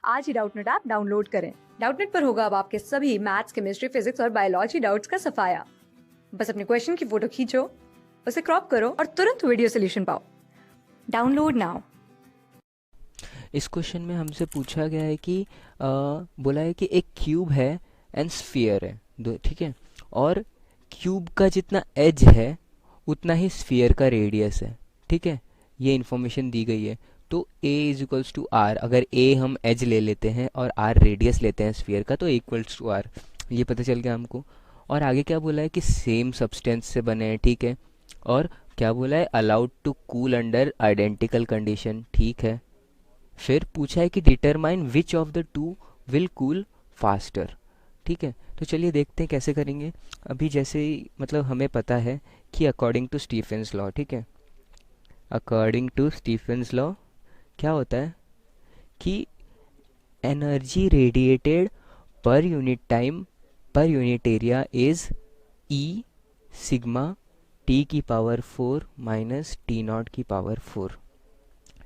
आज ही Doubtnut app download करें। Doubtnut पर होगा अब आपके सभी मैथ्स, केमिस्ट्री, फिजिक्स और बायोलॉजी डाउट्स का सफाया। बस अपने क्वेश्चन की फोटो खींचो, उसे क्रॉप करो और तुरंत वीडियो सोल्यूशन पाओ। Download now. इस क्वेश्चन में हमसे पूछा गया है कि बोला है कि एक क्यूब है एंड स्फीयर है दो, ठीक है। और क्यूब का जितना एज है उतना ही स्फीयर का रेडियस है, ठीक है। ये इन्फॉर्मेशन दी गई है। तो a is equals to R, अगर a हम एज ले लेते हैं और r रेडियस लेते हैं स्फीयर का, तो इक्वल्स टू आर, ये पता चल गया हमको। और आगे क्या बोला है कि सेम सब्सटेंस से बने हैं, ठीक है। और क्या बोला है, allowed to cool under identical condition, ठीक है। फिर पूछा है कि determine which of the two will cool faster, ठीक है। तो चलिए देखते हैं कैसे करेंगे। अभी जैसे ही मतलब हमें पता है कि अकॉर्डिंग टू स्टीफेंस लॉ, ठीक है, अकॉर्डिंग टू स्टीफेंस लॉ क्या होता है कि energy radiated per unit time per unit area is E sigma T की पावर 4 माइनस टी नॉट की पावर 4,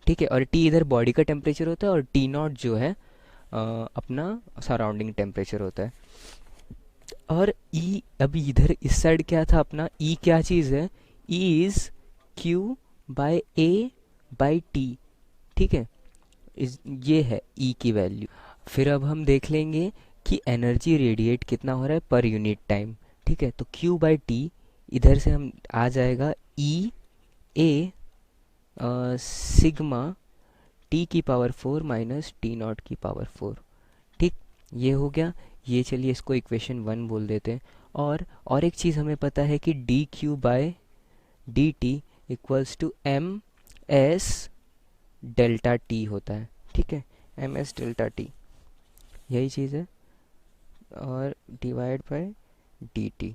ठीक है। और टी इधर बॉडी का टेम्परेचर होता है और टी नॉट जो है अपना सराउंडिंग टेम्परेचर होता है। और ई अभी इधर इस साइड क्या था अपना, ई क्या चीज़ है, E is Q by A by T, ठीक है। ये है ई की वैल्यू। फिर अब हम देख लेंगे कि एनर्जी रेडिएट कितना हो रहा है पर यूनिट टाइम, ठीक है। तो क्यू बाई टी इधर से हम आ जाएगा ई ए सिग्मा टी की पावर 4 माइनस टी नॉट की पावर 4, ठीक। ये हो गया। ये चलिए इसको इक्वेशन 1 बोल देते हैं। और एक चीज़ हमें पता है कि D Q by D T equals to M S delta T होता है, ठीक है। एम एस डेल्टा टी यही चीज़ है, और डिवाइड बाय डी टी,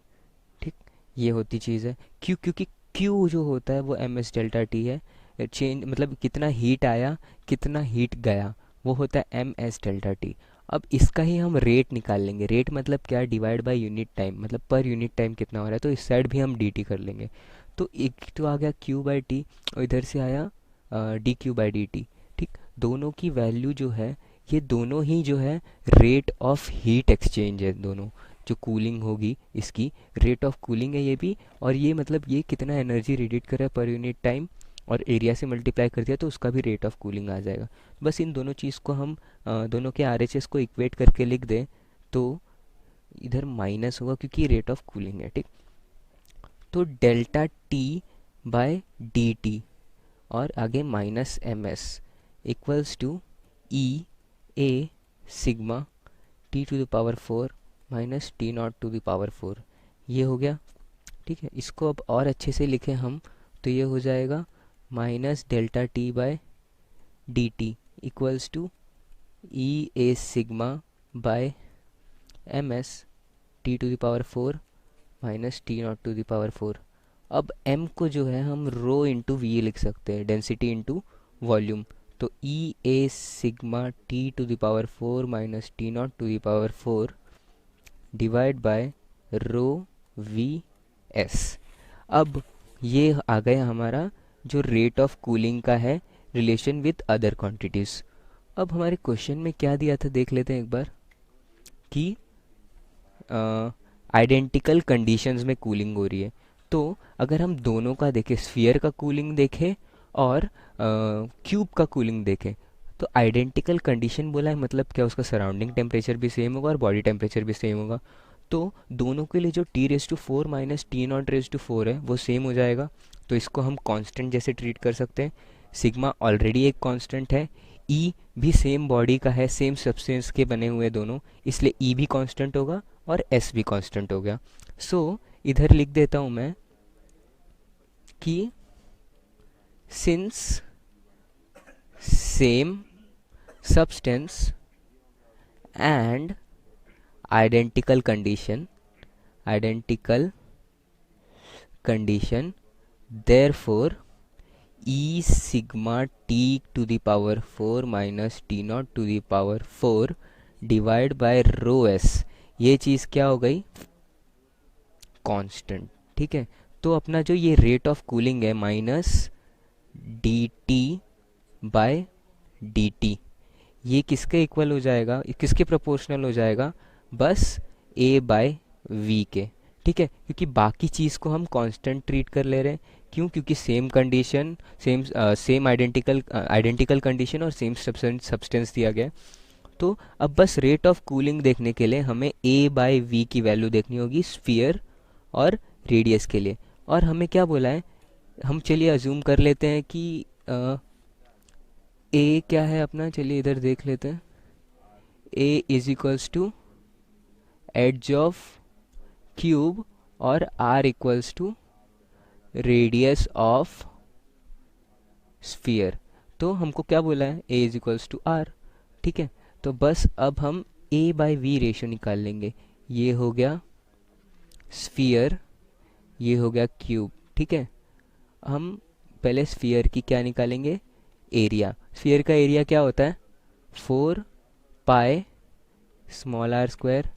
ठीक। ये होती चीज़ है क्यू, क्योंकि क्यू जो होता है वो एम एस डेल्टा टी है। चेंज मतलब कितना हीट आया कितना हीट गया, वो होता है एम एस डेल्टा टी। अब इसका ही हम रेट निकाल लेंगे। रेट मतलब क्या, डिवाइड बाय यूनिट टाइम, मतलब पर यूनिट टाइम कितना हो रहा है, तो इस साइड भी हम डी टी कर लेंगे। तो एक तो आ गया क्यू बाई टी और इधर से आया D Q by D T, ठीक। दोनों की वैल्यू जो है, ये दोनों ही जो है रेट ऑफ हीट एक्सचेंज है, दोनों जो कूलिंग होगी इसकी रेट ऑफ कूलिंग है ये भी। और ये मतलब ये कितना एनर्जी रेडिएट कर रहा है पर यूनिट टाइम, और एरिया से मल्टीप्लाई कर दिया तो उसका भी रेट ऑफ कूलिंग आ जाएगा। बस इन दोनों चीज़ को हम दोनों के आरएचएस को इक्वेट करके लिख दें तो इधर माइनस होगा क्योंकि रेट ऑफ कूलिंग है, ठीक। तो delta T by D T और आगे minus M S equals to E A sigma T to the power 4 minus T not to the power 4, ये हो गया, ठीक है। इसको अब और अच्छे से लिखें हम तो ये हो जाएगा minus delta T by D T equals to E A sigma by M S T to the power 4 minus T not to the power 4। अब m को जो है हम रो इंटू वी लिख सकते हैं, डेंसिटी इंटू वॉल्यूम। तो e A sigma T to the power 4 minus T not to the power 4 divide by rho V S. अब ये आ गया हमारा जो रेट ऑफ कूलिंग का है रिलेशन विथ अदर क्वांटिटीज़। अब हमारे क्वेश्चन में क्या दिया था देख लेते हैं एक बार कि आइडेंटिकल कंडीशंस में कूलिंग हो रही है। तो अगर हम दोनों का देखें, स्फीयर का कूलिंग देखें और क्यूब का कूलिंग देखें, तो आइडेंटिकल कंडीशन बोला है मतलब क्या, उसका सराउंडिंग टेम्परेचर भी सेम होगा और बॉडी टेम्परेचर भी सेम होगा। तो दोनों के लिए जो T raise to 4 minus T not raise to 4 है वो सेम हो जाएगा। तो इसको हम कांस्टेंट जैसे ट्रीट कर सकते हैं। सिग्मा ऑलरेडी एक कांस्टेंट है, ई भी सेम बॉडी का है, सेम सब्सटेंस के बने हुए दोनों, इसलिए ई भी कांस्टेंट होगा और एस भी कांस्टेंट हो गया। सो इधर लिख देता हूँ मैं कि since same substance and identical condition therefore e sigma t to the power 4 minus t naught to the power 4 divide by rho S, ये चीज़ क्या हो गई, कांस्टेंट, ठीक है। तो अपना जो ये रेट ऑफ कूलिंग है minus D T by D T, ये किसके इक्वल हो जाएगा, किसके प्रोपोर्शनल हो जाएगा, बस ए बाय वी के। ठीक है, क्योंकि बाकी चीज़ को हम कांस्टेंट ट्रीट कर ले रहे हैं। क्यों? क्योंकि same condition, same identical condition और सेम सब्सटेंस दिया गया है। तो अब बस रेट ऑफ कूलिंग देखने के लिए हमें ए बाय वी की वैल्यू देखनी होगी स्फीयर और रेडियस के लिए। और हमें क्या बोला है, हम चलिए अज्यूम कर लेते हैं कि ए क्या है अपना, चलिए इधर देख लेते हैं। A is equals to edge of cube और r equals to radius of sphere. तो हमको क्या बोला है, a is equals to r. ठीक है, तो बस अब हम ए बाई वी रेशियो निकाल लेंगे। ये हो गया स्फीयर, ये हो गया क्यूब। ठीक है, हम पहले स्फीयर की क्या निकालेंगे, एरिया। स्फीयर का एरिया क्या होता है, 4 पाई स्मॉल आर स्क्वायर,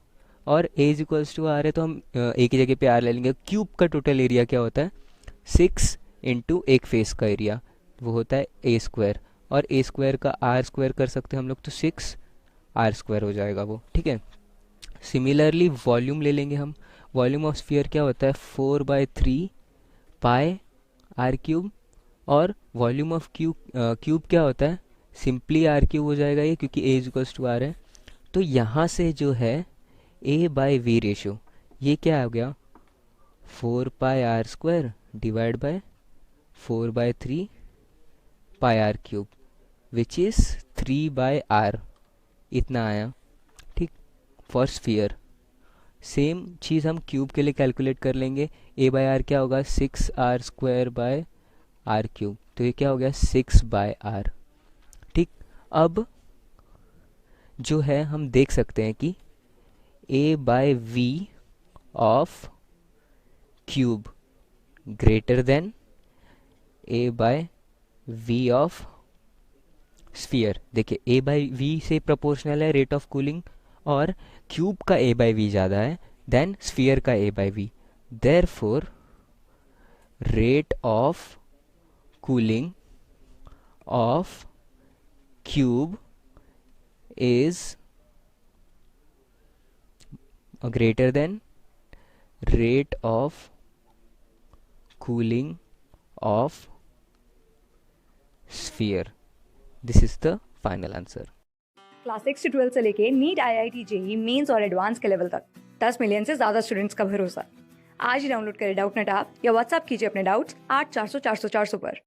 और ए इज इक्वल्स टू आर है तो हम ए की जगह पे आर ले लेंगे। क्यूब का टोटल एरिया क्या होता है, 6 इंटू एक फेस का एरिया, वो होता है ए स्क्वायर, और ए स्क्वायर का आर स्क्वायर कर सकते हैं हम लोग, तो 6 आर स्क्वायर हो जाएगा वो। ठीक है, सिमिलरली वॉल्यूम ले लेंगे हम। वॉल्यूम ऑफ स्फीयर क्या होता है, 4/3 पाई आर क्यूब, और वॉल्यूम ऑफ क्यूब क्या होता है, सिंपली आर क्यूब हो जाएगा ये, क्योंकि ए इज इक्वल्स टू आर है। तो यहाँ से जो है ए बाय वी रेशियो, ये क्या हो गया, 4 pi r square divide by 4/3 pi r cube, which is 3/r, इतना आया। ठीक, फॉर स्फीयर। सेम चीज़ हम क्यूब के लिए कैलकुलेट कर लेंगे। ए बाय आर क्या होगा, 6r square by are cube, तो ये क्या हो गया, 6/r। ठीक, अब जो है हम देख सकते हैं कि A by V of cube greater than A by V of sphere. देखिए ए बाई वी से प्रोपोर्शनल है रेट ऑफ कूलिंग, और क्यूब का ए बाई वी ज़्यादा है देन स्फीयर का A by V. Therefore rate of cooling of cube is greater than rate of cooling of sphere. This is the final answer. Class 6 से 12 से लेके NEET, IIT, JEE mains और advance के level तक 10 million से ज्यादा students का भरोसा। आज ही डाउनलोड करें डाउटनेट ऐप या व्हाट्सएप कीजिए अपने डाउट्स 8400 400 400 पर।